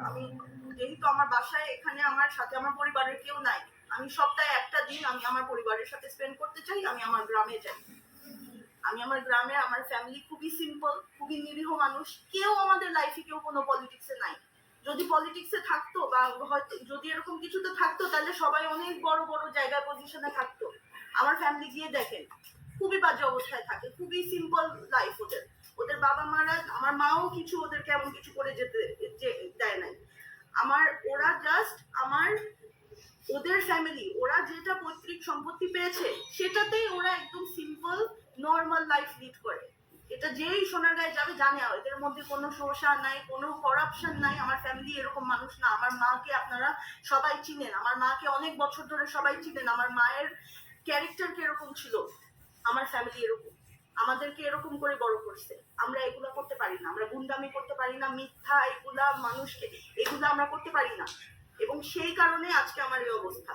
আমি যেহেতু আমার বাসায় এখানে আমার সাথে আমার পরিবারের কেউ নাই, আমি সপ্তাহে একটা দিন আমি আমার পরিবারের সাথে স্পেন্ড করতে চাই। আমি আমার গ্রামে যাই। আমি আমার গ্রামে, আমার ফ্যামিলি খুবই সিম্পল, খুবই নিরীহ মানুষ। কেউ আমাদের লাইফে কেউ কোনো পলিটিক্সে নাই। যদি পলিটিক্সে থাকতো বা হয়তো যদি এরকম কিছুতে থাকতো তাহলে সবাই অনেক বড় বড় জায়গায় পজিশনে থাকতো। আমার ফ্যামিলি গিয়ে দেখেন খুবই বাজে অবস্থায় থাকে, খুবই সিম্পল লাইফ ওদের। ওদের বাবা মারা, আমার মাও কিছু ওদেরকে এমন কিছু করে যেতে দেয় নাই। ওরা জাস্ট ওদের ফ্যামিলি, ওরা যেটা পৈতৃক সম্পত্তি পেয়েছে সেটাতেই ওরা একদম সিম্পল নর্মাল লাইফ লিড করে। এটা যেই সোনারগাঁয়ে যাবে জানে এদের মধ্যে কোনো শোষা নাই, কোনো করাপশন নাই। আমার ফ্যামিলি এরকম মানুষ না। আমার মাকে আপনারা সবাই চিনেন, আমার মাকে অনেক বছর ধরে সবাই চিনেন। আমার মায়ের ক্যারেক্টার কিরকম ছিল, আমার ফ্যামিলি এরকম, আমাদেরকে এরকম করে বড় করছে। আমরা এগুলা করতে পারি না, আমরা গুন্ডামি করতে পারি না, মিথ্যা এগুলা মানুষকে এগুলা আমরা করতে পারি না। এবং সেই কারণে আজকে আমার এই অবস্থা।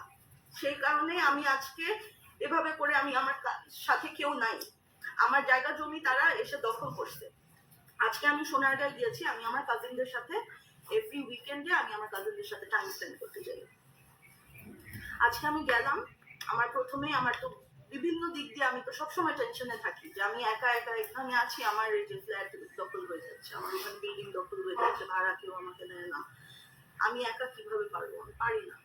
সেই কারণে আমি আজকে এভাবে করে আমার সাথে কেউ নাই, আমার জায়গা জমি তারা এসে দখল করছে। আজকে আমি সোনারগাঁয়ে গিয়েছি, আমি আমার কাজিনদের সাথে এভরি উইকেন্ডে আমি আমার কাজিনদের সাথে টাইম স্পেন্ড করতে যাই। আজকে আমি গেলাম, আমার তো বিভিন্ন দিক দিয়ে আমি তো সবসময় টেনশনে থাকি যে আমি একা একা এখানে আছি, আমার এই যে ফ্ল্যাট দখল হয়ে যাচ্ছে, আমার ওখানে বিল্ডিং দখল হয়ে যাচ্ছে, ভাড়া কেউ আমাকে নেয় না। আমি একা কিভাবে পারবো? আমি পারি না।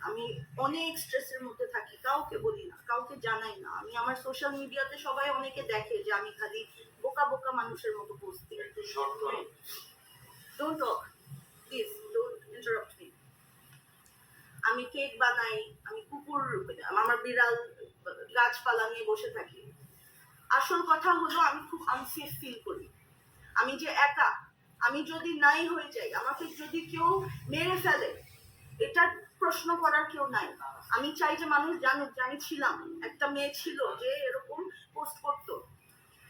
আমি অনেক স্ট্রেসের মধ্যে থাকি, কাউকে বলি না, কাউকে জানাই না। আমি আমার সোশ্যাল মিডিয়াতে সবাই অনেকে দেখে যে আমি খালি বোকা বোকা মানুষের মতো পোস্ট দিই। Don't talk please, don't interrupt me. আমি কেক বানাই, আমি কুকুর, আমার বিড়াল, গাছপালা নিয়ে বসে থাকি। আসল কথা হলো আমি খুব আনসেফ ফিল করি। আমি যে একা, আমি যদি নাই হয়ে যাই, আমাকে যদি কেউ মেরে ফেলে, এটা প্রশ্ন করার কেউ নাই। আমি চাই যে মানুষ জানুক যে আমি ছিলাম, একটা মেয়ে ছিল যে এরকম পোস্ট করতো।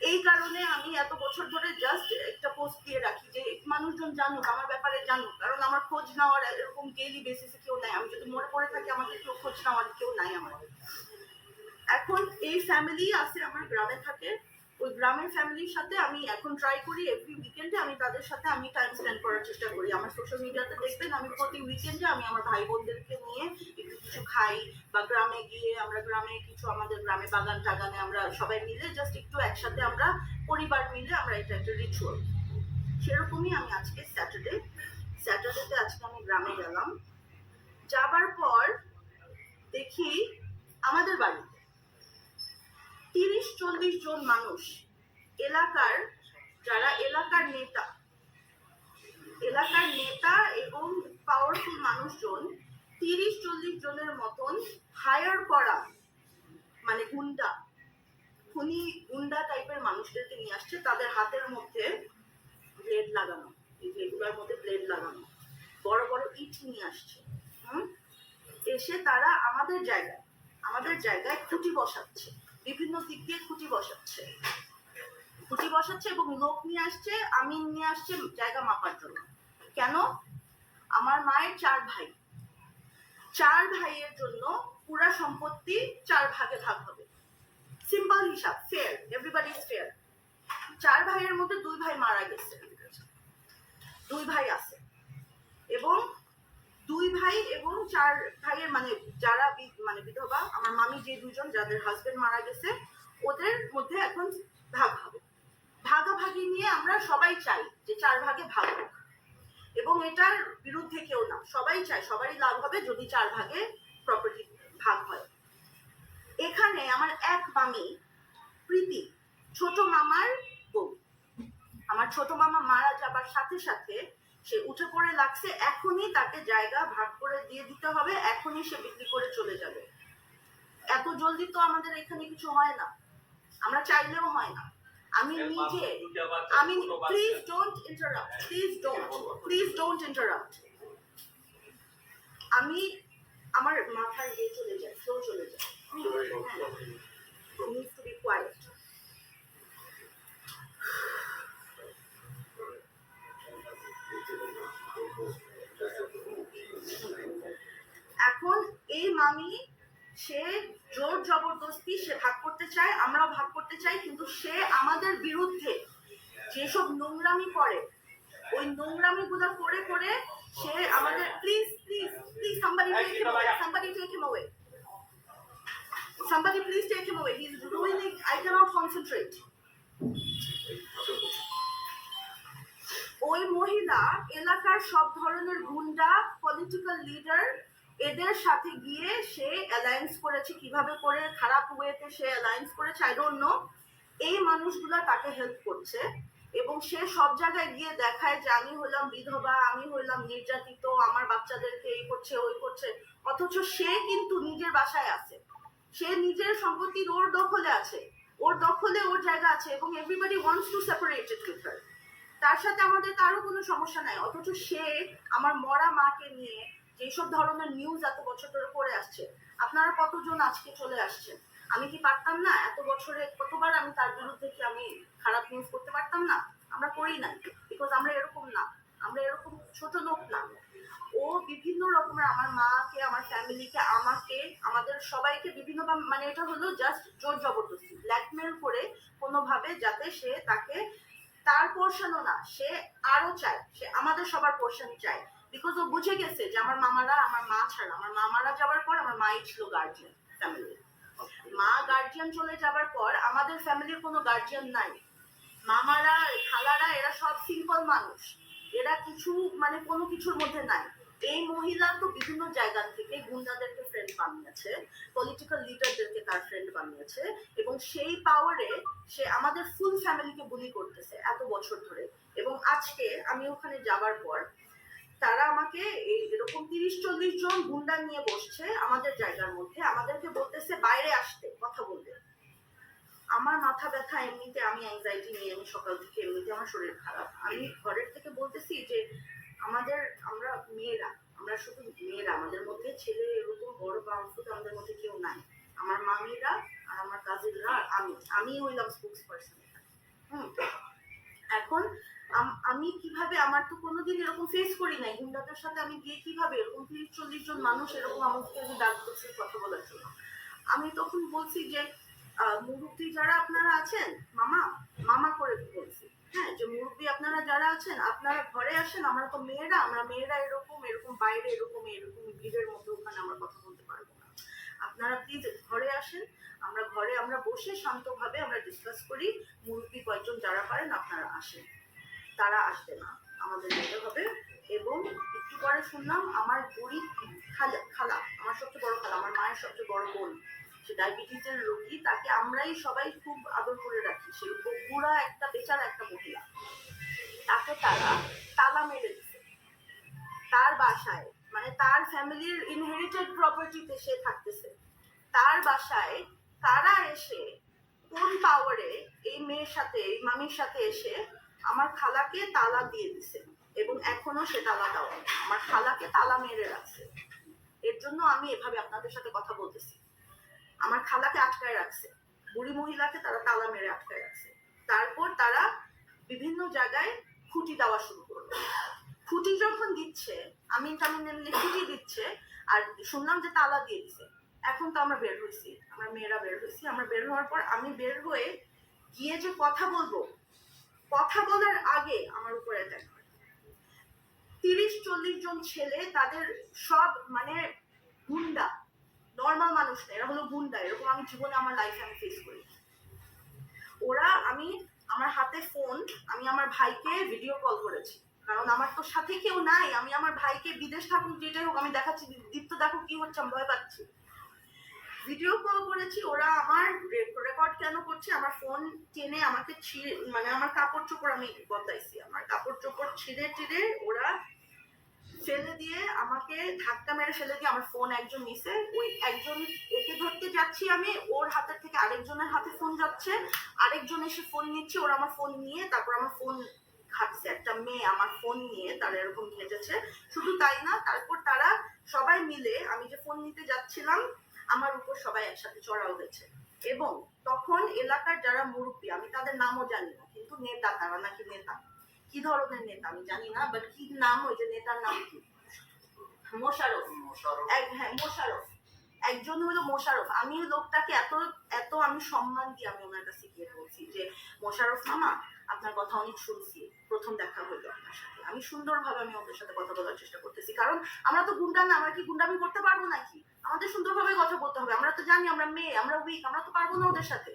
এই কারণে আমি এত বছর ধরে জাস্ট একটা পোস্ট দিয়ে রাখি যে মানুষজন জানুক, আমার ব্যাপারে জানুক। কারণ আমার খোঁজ নেওয়ার এরকম ডেইলি বেসিসে কেউ নাই। আমি যদি মরে পড়ে থাকি আমাকে কেউ খোঁজ নেওয়ার কেউ নাই আমার। এখন এই ফ্যামিলি আছে আমার গ্রামে থাকে, ওই গ্রামের ফ্যামিলির সাথে আমি এখন ট্রাই করি এভরি উইকেন্ডে আমি তাদের সাথে আমি টাইম স্পেন্ড করার চেষ্টা করি। আমার সোশ্যাল মিডিয়াতে দেখবেন আমি প্রতি উইকেন্ডে আমি আমার ভাই বোনদেরকে নিয়ে একটু কিছু খাই, বা গ্রামে গিয়ে আমরা গ্রামে কিছু, আমাদের গ্রামে বাগান টাগানে আমরা সবাই মিলে জাস্ট একটু একসাথে আমরা পরিবার মিলে আমরা এটা একটা রিচুয়াল। সেরকমই আমি আজকে স্যাটারডেতে আজকে আমি গ্রামে গেলাম। যাবার পর দেখি আমাদের বাড়িতে 30-40 জন মানুষ, এলাকার যারা এলাকার নেতা এবং পাওয়ারফুল মানুষজন, 30-40 জনের মতন হায়ার করা, মানে গুন্ডা টাইপের মানুষদেরকে নিয়ে আসছে। তাদের হাতের মধ্যে ব্লেড লাগানো, এগুলোর মধ্যে ব্লেড লাগানো, বড় বড় ইট নিয়ে আসছে। এসে তারা আমাদের জায়গায় খুঁটি বসাচ্ছে, বিভিন্ন দিক দিয়ে খুঁটি বসাচ্ছে এবং লোক নিয়ে আসছে, আমিন নিয়ে আসছে জায়গা মাপার জন্য। কেন? আমার মায়ের 4 ভাই, 4 ভাইয়ের জন্য পুরা সম্পত্তি 4 ভাগে ভাগ হবে। সিম্পল হিসাব, ফেয়ার, এভরিবডি ইজ ফেয়ার। 4 ভাইয়ের মধ্যে 2 ভাই মারা গেছে, 2 ভাই আছে, এবং 2 ভাই এবং 4 ভাইয়ের যারা বিধবা, আমার মামি যে 2 জন যাদের হাজবেন্ড মারা গেছে, ওদের মধ্যে এখন ভাগ হবে। ভাগাভাগি নিয়ে আমরা সবাই চাই যে 4 ভাগে ভাগ হোক, এবং এটার বিরুদ্ধে কেউ না। সবাই চায়, সবারই লাভ হবে যদি 4 ভাগে প্রপার্টি ভাগ হয়। এখানে আমার এক মামি প্রীতি, ছোট মামার বউ, আমার ছোট মামা মারা যাবার সাথে সাথে সে উঠে পড়ে লাগছে, এখনই তাকে জায়গা ভাগ করে দিয়ে দিতে হবে, এখনই সে বিক্রি করে চলে যাবে। এত জলদি তো আমাদের এখানে কিছু হয় না, আমরা চাইলেও হয় না। Please don't interrupt. আমি আমার মাথায় চলে যায়, ফ্লো চলে যায়। Needs to be quiet. এখন এই মামি, সে জোর জবরদস্তি সে ভাগ করতে চায়, আমরাও ভাগ করতে চাই, কিন্তু সে আমাদের বিরুদ্ধে যেসব নোংরামি করে, ওই নোংরামি গুলো করে এলাকার সব ধরনের গুন্ডা, পলিটিক্যাল লিডার, এদের সাথে গিয়ে সে অ্যালায়েন্স করেছে। কিভাবে করে খারাপ ওয়েতে সে অ্যালায়েন্স করেছে আই ডোন্ট নো। এই মানুষগুলা তাকে হেল্প করছে এবং সে সব জায়গায় গিয়ে দেখায় যে আমি হলাম বিধবা, আমি হলাম নির্যাতিত, আমার বাচ্চাদেরকে এই করছে ওই করছে, অথচ সে কিন্তু নিজের বাসায় আছে, সে নিজের সম্পত্তির ওর দখলে আছে, ওর দখলে ওর জায়গা আছে এবং everybody wants to separate it with her. তার সাথে আমাদের কারো কোনো সমস্যা নাই, অথচ সে আমার মরা মাকে নিয়ে যেসব ধরনের নিউজ এত বছর ধরে করে আসছে, আপনারা কতজন আজকে চলে আসছেন? আমি কি পারতাম না এত বছরে কতবার আমি তার বিরুদ্ধে কি আমি খারাপ নিউজ করতে পারতাম না? আমরা করি না, বিকজ আমরা এরকম না, আমরা এরকম ছোট লোক না। ও বিভিন্ন রকমের আমার মাকে, আমার ফ্যামিলিকে, আমাকে, আমাদের সবাইকে বিভিন্ন, মানে এটা হলো জাস্ট জোর জবরদস্তি ব্ল্যাকমেল করে কোনোভাবে, যাতে সে তাকে, তার পোর্শনও না, সে আরো চায়, সে আমাদের সবার পোর্শন চায়। বিকজ ও বুঝে গেছে যে আমার মামারা, আমার মা ছাড়া, আমার মামারা যাওয়ার পর আমার মাই ছিল গার্জিয়ান ফ্যামিলির। মা গার্জিয়ান চলে যাবার পর আমাদের ফ্যামিলির কোনো গার্জিয়ান নাই। মামারা, খালারা, এরা সব সিম্পল মানুষ, এরা কিছু মানে কোনো কিছুর মধ্যে নাই। এই মহিলা তো বিভিন্ন জায়গা থেকে গুন্ডাদেরকে ফ্রেন্ড বানিয়েছে, পলিটিক্যাল লিডারদেরকে তার ফ্রেন্ড বানিয়েছে এবং সেই পাওয়ারে সে আমাদের ফুল ফ্যামিলিকে বুলি করতেছে এত বছর ধরে। এবং আজকে আমি ওখানে যাবার পর তারা আমাকে এরকম 30-40 জন গুন্ডা নিয়ে বসছে আমাদের জায়গার মধ্যে, আমাদেরকে বলতেছে বাইরে আসতে, কথা বলতে। আমার মাথা ব্যথা এমনিতে, আমি অ্যাংজাইটি নিয়ে, আমি সকাল থেকে এমনিতে আমার শরীর খারাপ, আমি ঘরের থেকে বলতেছি যে আমরা মেয়েরা, আমরা শুধু মেয়েরা, আমাদের মধ্যে ছেলে এরকম বড় পাওয়ারফুল আমাদের মধ্যে কেউ নাই। আমার মামিরা আর আমার কাজিনরা আর আমি হইলাম স্পোক্স পার্সন। এখন আমি কিভাবে, আমার তো কোনোদিন এরকম ফেস করি নাই গুন্ডাদের সাথে, আমি গিয়ে কিভাবে এরকম 30-40 জন মানুষ এরকম আমাকে ডাক করছে কথা বলার জন্য। আমি তখন বলছি যে মুরব্বী যারা আপনারা আছেন, মামা মামা করে বলছি, হ্যাঁ, যে মুরব্বী আপনারা যারা আছেন আপনারা ঘরে আসেন, আমরা তো মেয়েরা, আমরা মেয়েরা এরকম এরকম বাইরে এরকম এরকম ভিড়ের মধ্যে ওখানে আমরা কথা বলতে পারবো না, আপনারা প্লিজ ঘরে আসেন, আমরা ঘরে আমরা বসে শান্তভাবে আমরা ডিসকাস করি, মুরব্বী কয়েকজন যারা পারেন আপনারা আসেন। তারা আসবে না, আমাদের যেতে হবে। এবং একটু পরে শুনলাম আমার বুড়ি খালা, আমার সবচেয়ে বড় খালা, আমার মায়ের সবচেয়ে বড় বোন, সে ডায়াবেটিসের রোগী, তাকে আমরাই সবাই খুব আদর করে রাখি, সে বুড়া একটা বেচারা একটা মহিলা, তাকে তারা তালা মেরে দিচ্ছে তার বাসায়, মানে তার ফ্যামিলির ইনহেরিটেড প্রপার্টিতে সে থাকতেছে, তার বাসায় তারা এসে কোন পাওয়ারে এই মেয়ের সাথে, এই মামির সাথে এসে আমার খালাকে তালা দিয়ে দিছে এবং এখনো সে তালা দেওয়া, আমার খালাকে তালা মেরে রাখছে। এর জন্য আমি এভাবে আপনাদের সাথে কথা বলতেছি। আমার খালাকে আটকায় রাখছে, বুড়ি মহিলাকে তারা তালা মেরে আটকায় রাখছে। তারপর তারা বিভিন্ন জায়গায় খুঁটি দেওয়া শুরু করলো। খুঁটি যখন দিচ্ছে, আমি খুঁটি দিচ্ছে আর শুনলাম যে তালা দিয়ে দিচ্ছে। এখন তো আমরা বের হয়েছি, আমরা মেয়েরা বের হয়েছি, আমরা বের হওয়ার পর আমি বের হয়ে গিয়ে যে কথা বলবো, কথা বলার আগে আমার উপরে অ্যাটাক করে 30-40 জন ছেলে, তাদের সব মানে গুন্ডা, নর্মাল মানুষ না, এরা হলো গুন্ডা। এরকম আমি জীবনে আমার লাইফে আমি ফেস করি। ওরা, আমি আমার হাতে ফোন, আমি আমার ভাইকে ভিডিও কল করেছি, কারণ আমার তো সাথে কেউ নাই, আমি আমার ভাইকে বিদেশ থাকুক যেটাই হোক আমি দেখাচ্ছি, দীপ্ত দেখো কি হচ্ছে, আমি ভয় পাচ্ছি। ভিডিও কল করেছি, ওরা আমার রেকর্ড কেন করছে, আমার ফোন টেনে আমাকে ছিঁড়ে, মানে আমার কাপড় চোপড় আমি বদলাইছি, আমার কাপড় চোপড় ছিঁড়ে টিড়ে ওরা ফেলে দিয়ে, আমাকে ধাক্কা মেরে ফেলে দিয়ে আমার ফোন একজন নিছে, ওই একজন ওকে ধরতে যাচ্ছি আমি, ওর হাতের থেকে আরেকজনের হাতে ফোন যাচ্ছে, আরেকজন এসে ফোন নিচ্ছে, ওরা আমার ফোন নিয়ে তারপর আমার ফোন ঘাটছে, একটা মেয়ে আমার ফোন নিয়ে তারা এরকম ঘেটেছে। শুধু তাই না, তারপর তারা সবাই মিলে, আমি যে ফোন নিতে যাচ্ছিলাম আমার উপর সবাই একসাথে চড়াও হয়েছে। এবং তখন এলাকার যারা মুরব্বী, আমি তাদের নামও জানি না, কিন্তু নেতা, তারা নাকি নেতা, কি ধরনের নেতা আমি জানি না, বাট কি নাম, ওই যে নেতার নাম কি, মোশাররফ, হ্যাঁ মোশাররফ, একজন হলো মোশাররফ। আমি লোকটাকে এত এত আমি সম্মান দিয়ে আমি ওনার কাছে গিয়ে বলছি যে মোশাররফ মামা, আপনার কথা অনেক শুনছি, প্রথম দেখা হলো আপনার সাথে, আমি সুন্দরভাবে আমি ওদের সাথে কথা বলার চেষ্টা করতেছি, কারণ আমরা তো গুন্ডা না, আমরা কি গুন্ডামি করতে পারবো নাকি, আমাদের সুন্দরভাবে কথা বলতে হবে, আমরা তো জানি আমরা মেয়ে, আমরা উইক, আমরা তো পারবো না ওদের সাথে।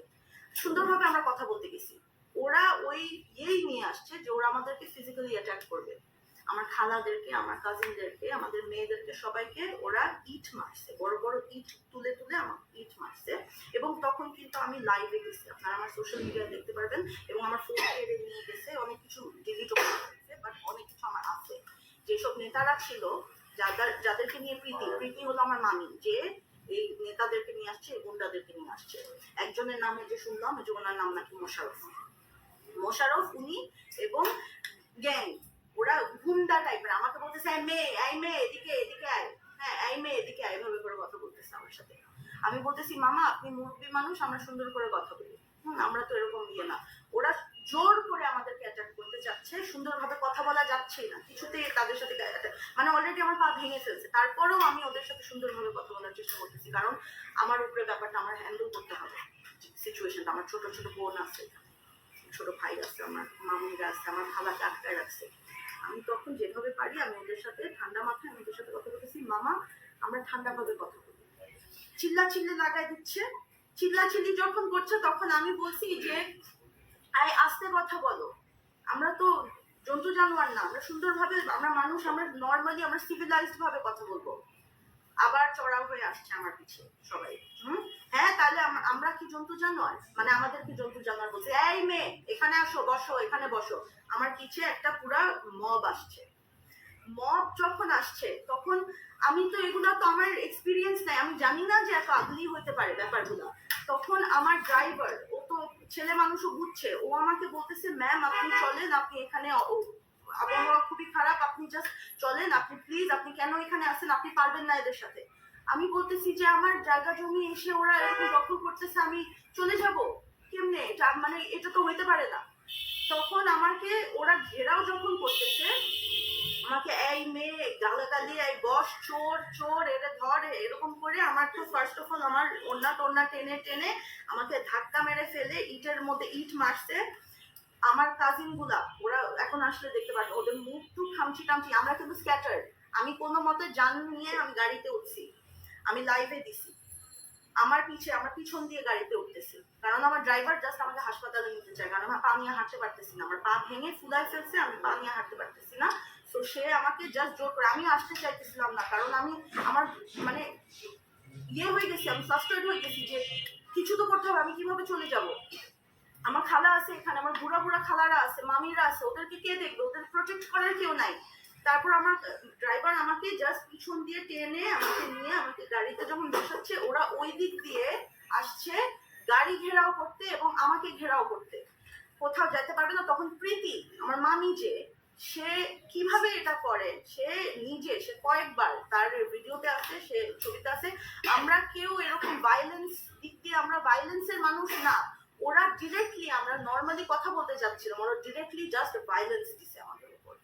সুন্দরভাবে আমরা কথা বলতে গেছি, ওরা ওই নিয়ে আসছে যে ওরা আমাদেরকে ফিজিক্যালি অ্যাটাক করবে। আমার খালাদেরকে, আমার কাজিনদেরকে, আমাদের মেয়েদেরকে সবাইকে ওরা ইট মারছে, বড় বড় ইট তুলে তুলে আমার ইট মারছে। এবং তখন কিন্তু আমি লাইভে গেছি, আপনারা আমার সোশ্যাল মিডিয়ায় দেখতে পারবেন। এবং আমার ফোন কেড়ে নিয়ে গেছে, অনেক কিছু ডিলিটও করেছে, বাট অনেক কিছু আমার আছে। যেসব নেতারা ছিল, যাদেরকে নিয়ে প্রীতি হলো আমার মামি, যে এই নেতাদেরকে নিয়ে আসছে, গুন্ডাদেরকে নিয়ে আসছে। একজনের নামে যে শুনলাম, যে ওনার নাম নাকি মোশারফ, উনি এবং গ্যাং, ওরা গুন্ডা টাইপের, আমাকে বলতেছে এই মেয়ে এদিকে এদিকে আয়, হ্যাঁ এই মেয়ে এদিকে আয়, এভাবে করে কথা বলতেছে আমার সাথে। আমি বলতেছি মামা আপনি মুরব্বী মানুষ, আমরা সুন্দর করে কথা বলি, আমরা তো এরকম ইয়ে না। ওরা জোর করে আমাদেরকে অ্যাটাক করতে যাচ্ছে, সুন্দরভাবে কথা বলা যাচ্ছেই না কিছুতেই তাদের সাথে, মানে অলরেডি আমার পা ভেঙে ফেলছে, তারপরেও আমি ওদের সাথে সুন্দরভাবে কথা বলার চেষ্টা করতেছি, কারণ আমার উপরে ব্যাপারটা আমার হ্যান্ডেল করতে হবে সিচুয়েশনটা। আমার ছোট ছোট বোন আছে, ছোট ভাই আছে, আমার মামিরা আছে, আমার খালাকে আটকায় রাখছে। আমি তখন যেভাবে পারি আমি ওদের সাথে ঠান্ডা মাথায় আমি ওদের সাথে কথা বলতেছি, মামা আমরা ঠান্ডাভাবে কথা বলি। চিল্লি লাগাই দিচ্ছে, চিল্লি যখন করছে তখন আমি বলছি যে আস্তে কথা বলো, আমরা তো জন্তু জানোয়ার না, আমরা সুন্দরভাবে, আমরা মানুষ, আমরা নর্মালি আমরা সিভিলাইজড ভাবে কথা বলবো। আবার চড়াও হয়ে আসছে আমার পিছে সবাই। হ্যাঁ তাহলে আমরা কি জন্তু জানোয়ার, মানে আমাদের কি জন্তু জানোয়ার বলছে, এই মেয়ে এখানে আসো, বসো এখানে বসো। আমার পিছে একটা পুরা মব আসছে। মব যখন আসছে তখন আমি তো এগুলা তো আমার এক্সপিরিয়েন্স নাই, আমি জানি না যে এত আগলি হতে পারে ব্যাপারগুলো। তখন আমার ড্রাইভার, ও তো ছেলে মানুষও বুঝছে, ও আমাকে বলতেছে ম্যাম আপনি চলেন, আপনি এখানে আবহাওয়া খুবই খারাপ, আপনি জাস্ট চলেন, আপনি প্লিজ, আপনি কেন এখানে আসেন, আপনি পারবেন না এদের সাথে। আমি বলতেছি যে আমার জায়গা জমি এসে ওরা এরকম দখল করতেছে, আমি চলে যাব কেমনে, এটা মানে এটা তো হইতে পারে না। তখন আমাকে ওরা ঘেরাও যখন করতেছে, আমাকে এই মেয়ে গালাগালি, এই বস, চোর চোর, এটা ধর, এরকম করে আমার তো ফার্স্ট অফ অল আমার ওন্না টেনে টেনে আমাকে ধাক্কা মেরে ফেলে ইটের মধ্যে ইট মারছে। আমার কাজিন গুলা, ওরা এখন আসলে দেখতে পারে, ওদের মুখ টুক খামচি টামচি, আমরা কিন্তু স্ক্যাটার্ড। আমি কোনো মতে জান নিয়ে আমি গাড়িতে উঠছি, আমি লাইভে দিছি, আমার পিছন দিয়ে গাড়িতে উঠতেছি, কারণ আমার ড্রাইভার জাস্ট আমাকে হাসপাতালে নিতে চায়, কারণ আমার পা নিয়ে হাঁটতে পারতেছি না, আমার পা ভেঙে ফুলাই ফেলছে, আমি পা নিয়ে হাঁটতে পারতেছি না। তো সে আমাকে জাস্ট জোর করে, আমি আসতে চাইতেছিলাম না, কারণ আমার মানে ইয়ে হয়ে গেছি, আমি ফ্রাস্ট্রেট হয়ে গেছি যে কিছু তো করতে হবে, আমি কিভাবে চলে যাব। আমার খালা আছে এখানে, আমার বুড়া খালারা আছে, মামিরা আছে, ওদেরকে কে দেখবে, ওদের প্রোটেক্ট করার কেউ নাই। তারপর আমার ড্রাইভার আমাকে জাস্ট পিছন দিয়ে টেনে আমাকে নিয়ে আমাকে গাড়িতে যখন বসাচ্ছে, ওরা ওই দিক দিয়ে আসছে গাড়ি ঘেরাও করতে এবং আমাকে ঘেরাও করতে, কোথাও যেতে পারবে না। তখন প্রীতি আমার মামি, যে সে কিভাবে এটা করে, সে নিজে, সে কয়েকবার, তার ভিডিওতে আছে, সে ছবিতে আছে, আমরা কেউ এরকম ভাইলেন্স দিক দিয়ে, আমরা ভাইলেন্সের মানুষ না। ওরা ডিরেক্টলি, আমরা নর্মালি কথা বলতে যাচ্ছিলাম, ওরা ডিরেক্টলি জাস্ট ভাইলেন্স দিছে আমাদের উপর।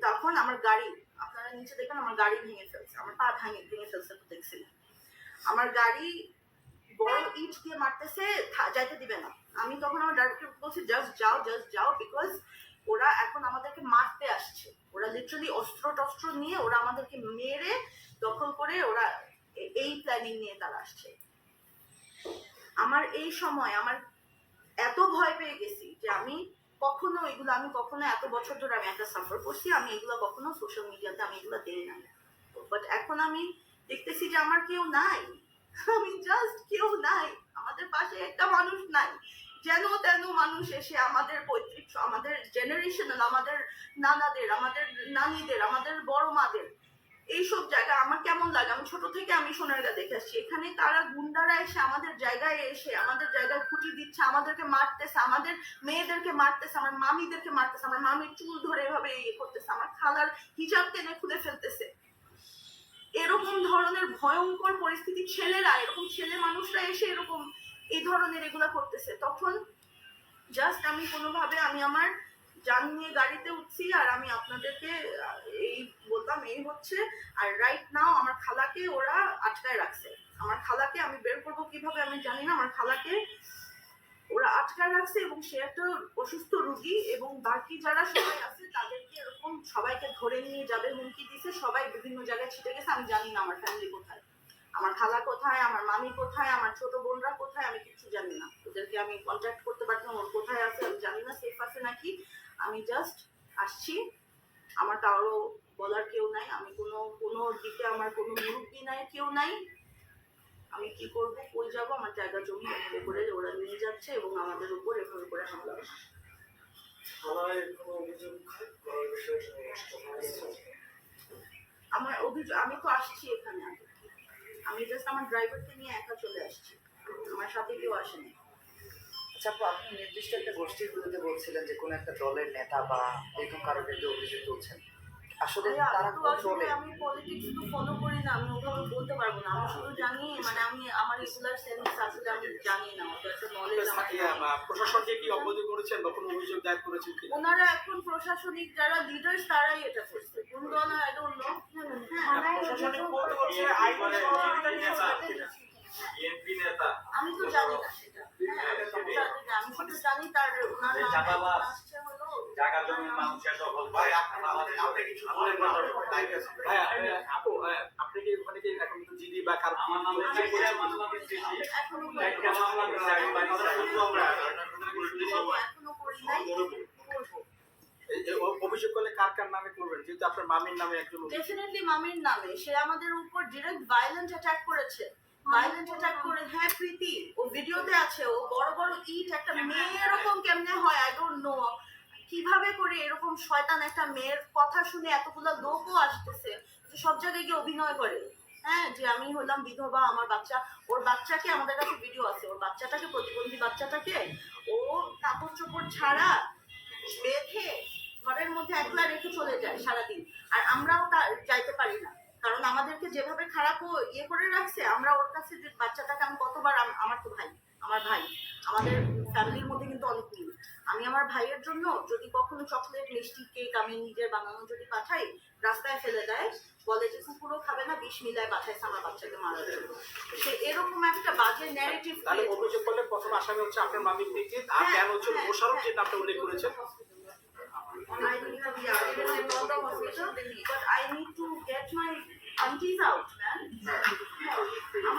তখন আমার গাড়ি, আপনারা নিচে দেখেন, আমার গাড়ি ভেঙে ফেলছে, আমার পা ভেঙে ফেলছে, তো দেখছিলেন আমার গাড়ি বড় ইট দিয়ে মারতেছে, যাইতে দিবে না। আমি তখন আমার ড্রাইভারকে বলছি জাস্ট যাও, বিকজ ওরা এখন আমাদেরকে মারতে আসছে, ওরা লিটারালি অস্ত্র টস্ত্র নিয়ে ওরা আমাদেরকে মেরে দখল করে, ওরা এই প্ল্যানিং নিয়ে তারা আসছে। আমার এই সময় আমার এত ভয় পেয়ে গেছি যে আমি কখনো এত বছর ধরে আমি একটা সাফার করছি, আমি এগুলো কখনো সোশ্যাল মিডিয়াতে আমি এগুলো দেই নাই। বাট এখন আমি দেখতেছি যে আমার কেউ নাই, আমি জাস্ট কেউ নাই, আমাদের পাশে একটা মানুষ নাই। যেন তেন মানুষ এসে আমাদের পৈতৃক, আমাদের জেনারেশনাল, আমাদের নানাদের, আমাদের নানিদের, আমাদের বড় মাদের, এইসব জায়গা আমার কেমন লাগে। আমি ছোট থেকে আমি সোনারগাঁ দেখে আসছি, এখানে তারা গুন্ডারা এসে আমাদের জায়গায় এসে আমাদের জায়গায় খুঁটি দিচ্ছে, আমাদেরকে মারতেছে, আমাদের মেয়েদেরকে মারতেছে, আমার মামিদেরকে মারতেছে, আমার মামির চুল ধরে এভাবে ইয়ে করতেছে, আমার খালার হিজাব টেনে খুলে ফেলতেছে। এরকম ধরনের ভয়ঙ্কর পরিস্থিতি, ছেলেরা, এরকম ছেলে মানুষরা এসে এরকম এই ধরনের এগুলা করতেছে। তখন জাস্ট আমি কোনোভাবে আমি আমার যান নিয়ে গাড়িতে উঠছি, আর আমি আপনাদেরকে এই বললাম এই হচ্ছে। আর রাইট নাও আমার খালাকে ওরা আটকায় রাখছে, আমার খালাকে আমি বের করবো কিভাবে আমি জানি না, আমার খালাকে ওরা আটকায় রাখছে, এবং সে একটা অসুস্থ রুগী, এবং বাকি যারা সবাই আছে তাদেরকে এরকম সবাইকে ধরে নিয়ে যাবে হুমকি দিছে, সবাই বিভিন্ন জায়গায় ছিটে গেছে। আমি জানি না আমার ফ্যামিলি কোথায়, আমার খালা কোথায়, আমার মামি কোথায়, আমার ছোট বোনরা কোথায়, আমি কিছু জানি না। ওদেরকে আমি কন্ট্যাক্ট করতে পারতাম, ওর কোথায় আছে আমি জানি না, সেফ আছে নাকি। আমি জাস্ট আসছি, আমার কারো বলার কেউ নাই, আমি কোনো দিকে আমার কোনো মুরব্বি নাই, কেউ নাই। আমি কি করব, কই যাবো? আমার জায়গা জমি এভাবে করে ওরা নিয়ে যাচ্ছে এবং আমাদের উপর এভাবে করে হামলা হচ্ছে। আমার অভিযোগ, আমি তো আসছি এখানে, আমি জাস্ট আমার ড্রাইভারকে নিয়ে একা চলে আসছি, আমার সাথে কেউ আসেনি। আচ্ছা আপু, আপনি নির্দিষ্ট একটা গোষ্ঠীর বিরুদ্ধে বলছিলেন যে কোনো একটা দলের নেতা বা এরকম কারোর বিরুদ্ধে অভিযোগ তুলছেন, আসলে তারা কোন দলে? আমি পলিটিক্স তো ফলো করি না, আমি ওভাবে বলতে পারবো না। আমি শুধু জানি, মানে আমি আমার রেগুলার সেন্স আসলে আমি জানি না, ওটা একটা নলেজ আমার। প্রশাসনকে কি অবহিত করেছেন বা কোনো অভিযোগ দায়ের করেছেন কি? ওনারা এখন প্রশাসনিক যারা লিডার্স তারাই এটা করছে, কোন দল আই ডোন্ট নো। হ্যাঁ, প্রশাসনিক বলতে হচ্ছে আইন সহযোগিতা নিয়েছে বিএনপি নেতা। আমি তো জানি না সেটা। হ্যাঁ, আমি শুধু জানি তার ওনার নাম আসছে হলো জায়গা জমি মানুষের দখল। ভাই আপনি কিছু বলেন না, টাইম আছে। হ্যাঁ আপু, আপনি কি ওখানে কি এখন তো জিডি বা কার কি এখনো করি নাই, করবো। অভিযোগ করলে কার কার নামে করবেন, যেহেতু আপনার মামির নামে একজন? ডেফিনেটলি মামির নামে। সে আমাদের উপর ডিরেক্ট ভায়োলেন্ট অ্যাটাক করেছে, ভায়োলেন্ট অ্যাটাক করে। হ্যাঁ প্রীতি, ও ভিডিওতে আছে, ও বড় বড় ইট, একটা মেয়ে এরকম কেমনে হয় আই ডোন্ট নো, কিভাবে করে এরকম শয়তান একটা মেয়ের কথা শুনে এতগুলো লোকও আসতেছে, সব জায়গায় গিয়ে অভিনয় করে। হ্যাঁ, যে আমি হলাম বিধবা, আমার বাচ্চা, ওর বাচ্চাকে, আমাদের কাছে ভিডিও আছে, ওর বাচ্চাটাকে, প্রতিবন্ধী বাচ্চাটাকে ও কাপড় চোপড় ছাড়া বেঁধে ঘরের মধ্যে একলা রেখে চলে যায় সারাদিন। আর আমরাও যাইতে পারি না, কারণ আমাদেরকে যেভাবে খারাপ ও ইয়ে করে রাখছে। আমরা ওর কাছে যে বাচ্চাটাকে, আমি কতবার, আমার তো ভাই, আমার ভাই, আমাদের ফ্যামিলির মধ্যে কিন্তু অনেক মিল। আমি আমার ভাইয়ের জন্য যদি কখনো চকলেট, মিষ্টি, কেক আমি নিজের বানানো যদি পাঠাই, রাস্তায় ফেলে দেয়, বলে যে কুকুরও খাবে না, বিষ মিলায় পাঠাইছে আমার বাচ্চাকে মারার জন্য। সে এরকম একটা বাজে ন্যারেটিভ। তাহলে অভিযোগ করলে প্রথম আসামি হচ্ছে আপনার মামি থেকে, আর কেন হচ্ছে মোশাররফ যে নামটা উল্লেখ করেছেন? I need to be out in the hospital, but I need to get my aunties out, man. আমার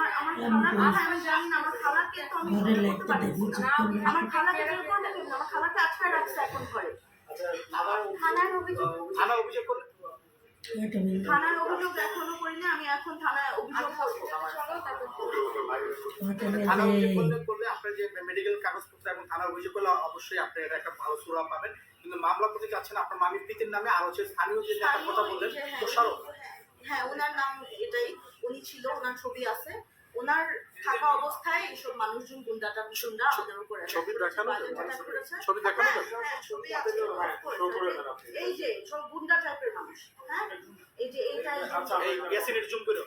খালা, আমি জানি না, আমার খালাকে তো আমি বলতে পারি না, আমার খালাকে বের করে দেবেন, আমার খালাকে আটকায় রাখছে এখন ঘরে। থানায় অভিযোগ, থানায় অভিযোগ করলে? থানায় অভিযোগ এখনো করিনি, আমি এখন থানায় অভিযোগ করবো। থানা অভিযোগ করলে আপনার যে মেডিকেল কাগজপত্র এবং থানা অভিযোগ করলে অবশ্যই আপনি এটা একটা ভালো সুরা পাবেন। কিন্তু মামলা করতে যাচ্ছেন আপনার মামির প্রীতির নামে, আর হচ্ছে স্থানীয় যে একটা কথা বললেন মোশাররফ। হ্যাঁ, ওনার নাম এটাই, উনি ছিল, ওনার ছবি আছে, ওনার থাকা অবস্থায় এইসব মানুষজন গুন্ডাটা ভীষণরা আমাদের উপরে ছবি দেখানো ছবি দেখানো ছবি আছে, এই যে সব গুন্ডা টাইপের মানুষ। হ্যাঁ, এই যে এইটাই। আচ্ছা, এই ইয়াসিনের জুম করে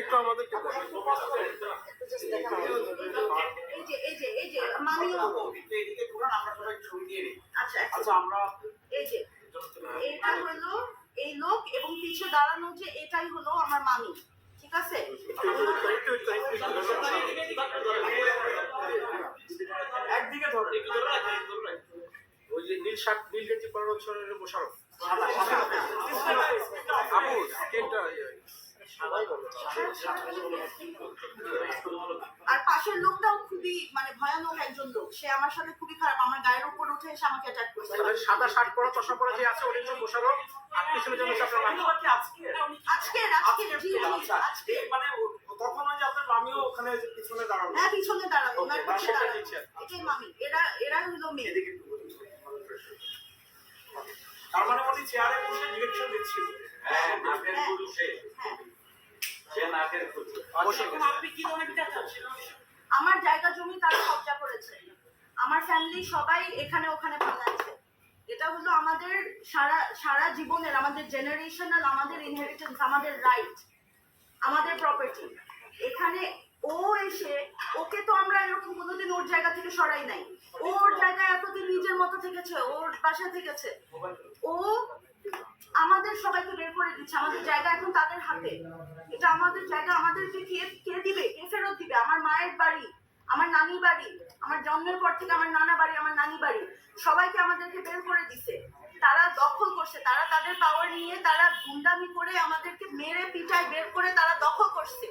একটু আমাদেরকে এই যে মামি, এইদিকে ঘুরান, আমরা সবাই ছবি দিয়ে নিই। আচ্ছা আচ্ছা, আমরা এই যে এইটা হলো এই লোক, এবং পিছে দাঁড়ানো যে এটাই হলো আমার মামি, ঠিক আছে? একদিকে ধরে ওই যে নীল শার্ট, নীল গেঞ্জি পরা হচ্ছে মোশাররফ। আপু স্কিনটা আর পাশের লোকটাও খুবই মানে ভয়ানক একজন লোক, সে আমার সাথে খুবই খারাপ, আমার গায়ের উপর উঠে এসে আমাকে অ্যাটাক করছে। সাদা শার্ট পরা, চশমা পরা যে আছে ওটা হচ্ছে মোশাররফ, আর পিছনে যেন আপনার মামি। আজকে মানে তখন ওই যে আপনার মামিও ওখানে পিছনে দাঁড়ানো। হ্যাঁ, পিছনে দাঁড়ানো, ওনার ওকে, পাশে সেটা দাঁড়ানো। দিচ্ছেন। এটাই মামি, এরা হলো মেয়ে। তার মানে উনি চেয়ারে বসে ডিরেকশন দিচ্ছিল। হ্যাঁ, নাকের গুরু সে নাকের গুরু। আপনি কি ধরনের বিচার চাচ্ছেন? আমার জায়গা জমি তারা কবজা করেছে, আমার ফ্যামিলি সবাই এখানে ওখানে পালাচ্ছে। এটা হলো আমাদের সারা জীবনের, আমাদের জেনারেশনাল, আমাদের ইনহেরিটেন্স, আমাদের রাইট, আমাদের প্রপার্টি। এখানে ও এসে, ওকে তো আমরা এরকম কোনোদিন ওর জায়গা থেকে সরাই নাই, ওর জায়গায় এতদিন নিজের মতো থেকেছে, ওর বাসায় থেকেছে, ও আমাদের সবাইকে বের করে দিচ্ছে, আমাদের জায়গা এখন তাদের হাতে। এটা আমাদের জায়গা, আমাদেরকে কে দিবে, কে ফেরত দিবে? আমার মায়ের বাড়ি, আমার নানির বাড়ি, আমার জন্মের পর থেকে আমার নানা বাড়ি, আমার নানি বাড়ি, সবাইকে আমাদেরকে বের করে দিছে। তারা দখল করছে, তারা তাদের পাওয়ার নিয়ে তারা গুন্ডামি করে আমাদেরকে মেরে পিটায় বের করে তারা দখল করছে।